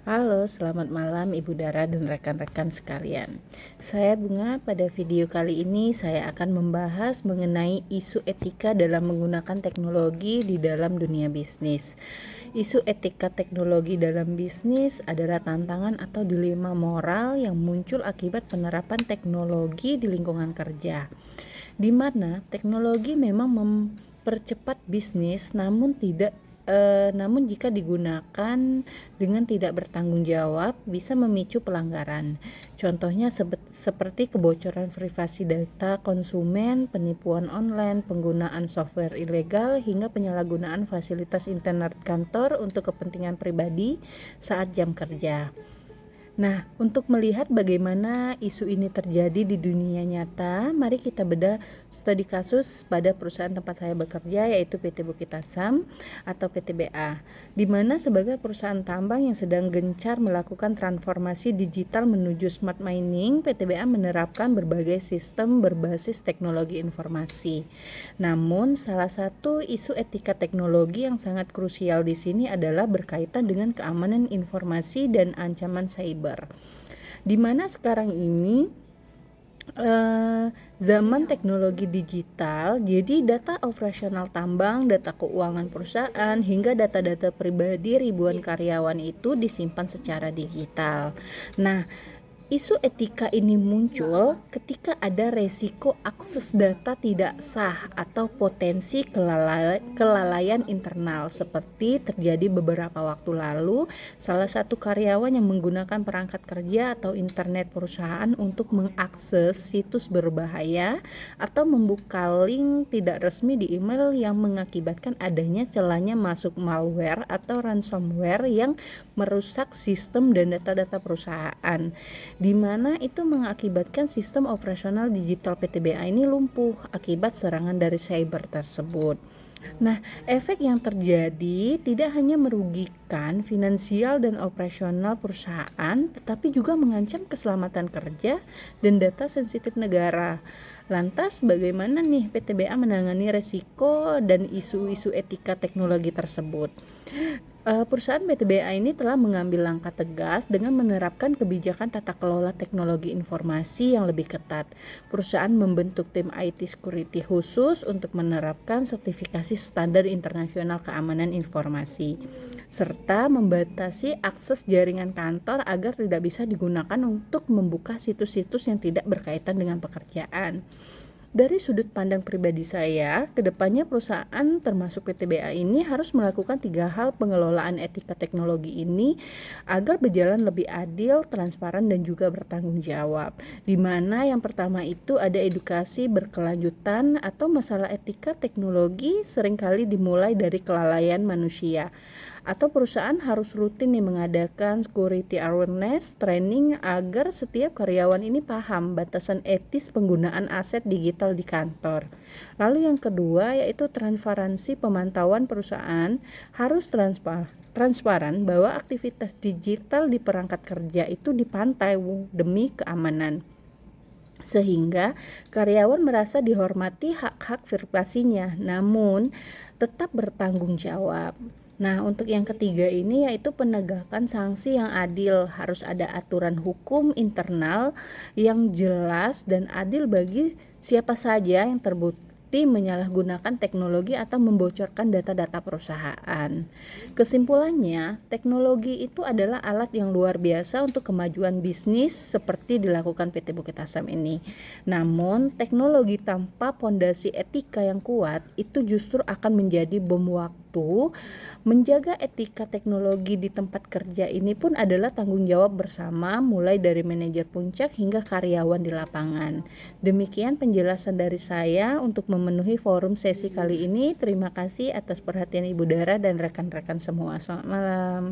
Halo, selamat malam Ibu Dara dan rekan-rekan sekalian. Saya Bunga. Pada video kali ini saya akan membahas mengenai isu etika dalam menggunakan teknologi di dalam dunia bisnis. Isu etika teknologi dalam bisnis adalah tantangan atau dilema moral yang muncul akibat penerapan teknologi di lingkungan kerja, di mana teknologi memang mempercepat bisnis namun jika digunakan dengan tidak bertanggung jawab bisa memicu pelanggaran. Contohnya seperti kebocoran privasi data konsumen, penipuan online, penggunaan software ilegal, hingga penyalahgunaan fasilitas internet kantor untuk kepentingan pribadi saat jam kerja. Nah, untuk melihat bagaimana isu ini terjadi di dunia nyata, mari kita bedah studi kasus pada perusahaan tempat saya bekerja, yaitu PT Bukit Asam atau PTBA, di mana sebagai perusahaan tambang yang sedang gencar melakukan transformasi digital menuju smart mining, PTBA menerapkan berbagai sistem berbasis teknologi informasi. Namun, salah satu isu etika teknologi yang sangat krusial di sini adalah berkaitan dengan keamanan informasi dan ancaman cyber. Di mana sekarang ini zaman teknologi digital, jadi data operasional tambang, data keuangan perusahaan, hingga data-data pribadi ribuan karyawan itu disimpan secara digital. Nah, isu etika ini muncul ketika ada resiko akses data tidak sah atau potensi kelalaian internal, seperti terjadi beberapa waktu lalu. Salah satu karyawan yang menggunakan perangkat kerja atau internet perusahaan untuk mengakses situs berbahaya atau membuka link tidak resmi di email yang mengakibatkan adanya celahnya masuk malware atau ransomware yang merusak sistem dan data-data perusahaan, di mana itu mengakibatkan sistem operasional digital PTBA ini lumpuh akibat serangan dari cyber tersebut. Nah, efek yang terjadi tidak hanya merugikan finansial dan operasional perusahaan, tetapi juga mengancam keselamatan kerja dan data sensitif negara. Lantas, bagaimana nih PTBA menangani resiko dan isu-isu etika teknologi tersebut? Perusahaan PTBA ini telah mengambil langkah tegas dengan menerapkan kebijakan tata kelola teknologi informasi yang lebih ketat. Perusahaan membentuk tim IT security khusus untuk menerapkan sertifikasi standar internasional keamanan informasi, serta membatasi akses jaringan kantor agar tidak bisa digunakan untuk membuka situs-situs yang tidak berkaitan dengan pekerjaan. Dari sudut pandang pribadi saya, kedepannya perusahaan termasuk PTBA ini harus melakukan 3 hal pengelolaan etika teknologi ini agar berjalan lebih adil, transparan, dan juga bertanggung jawab. Di mana yang pertama itu ada edukasi berkelanjutan atau masalah etika teknologi seringkali dimulai dari kelalaian manusia, atau perusahaan harus rutin mengadakan security awareness training agar setiap karyawan ini paham batasan etis penggunaan aset digital di kantor. Lalu yang kedua yaitu transparansi pemantauan. Perusahaan harus transparan bahwa aktivitas digital di perangkat kerja itu dipantau demi keamanan, sehingga karyawan merasa dihormati hak-hak privasinya, namun tetap bertanggung jawab. Nah, untuk yang ketiga ini yaitu penegakan sanksi yang adil. Harus ada aturan hukum internal yang jelas dan adil bagi siapa saja yang terbukti menyalahgunakan teknologi atau membocorkan data-data perusahaan. Kesimpulannya, teknologi itu adalah alat yang luar biasa untuk kemajuan bisnis seperti dilakukan PT Bukit Asam ini. Namun, teknologi tanpa pondasi etika yang kuat itu justru akan menjadi bom waktu. Menjaga etika teknologi di tempat kerja ini pun adalah tanggung jawab bersama, mulai dari manajer puncak hingga karyawan di lapangan. Demikian penjelasan dari saya untuk memenuhi forum sesi kali ini. Terima kasih atas perhatian Ibu Dara dan rekan-rekan semua. Selamat malam.